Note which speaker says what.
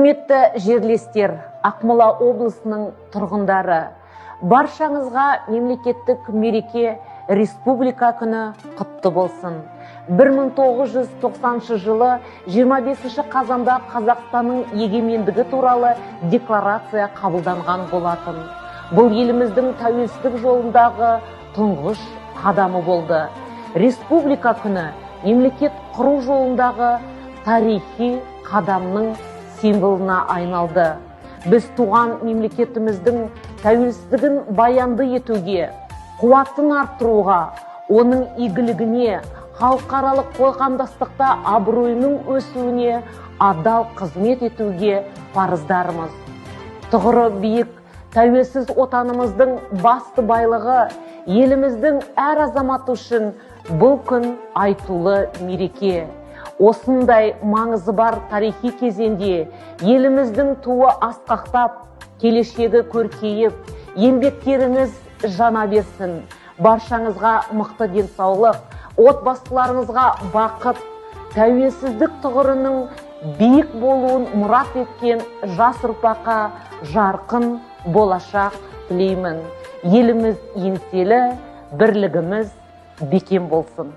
Speaker 1: Құрметті жерлестер, Ақмола облысының тұрғындары, баршаңызға мемлекеттік мереке Республика күні құтты болсын. 1990 жылы 25 қазанда Қазақстанның егемендігі туралы декларация қабылданған болатын. Бұл еліміздің тәуелсіздік жолындағы тұңғыш қадамы болды. Республика күні мемлекет құру жолындағы тарихи қадамның символына айналды. Біз туған мемлекетіміздің тәуелсіздігін баянды етуге, қуатын арттыруға, оның игілігіне, халықаралық қоғамдастықта абыройының өсуіне адал қызмет етуге парыздармыз. Тұғыры биік тәуелсіз отанымыздың басты байлығы, еліміздің әр азаматы үшін бұл күн айтулы мереке. Осындай маңызы бар тарихи кезеңде еліміздің туы асқақтап, келешегі көркейіп, еңбектеріңіз жана берсін. Баршаңызға мықты денсаулық, отбасыларыңызға бақыт, тәуелсіздік тұғырының биік болуын мұрат еткен жас ұрпаққа жарқын болашақ тілеймін. Еліміз еңселі, бірлігіміз бекем болсын.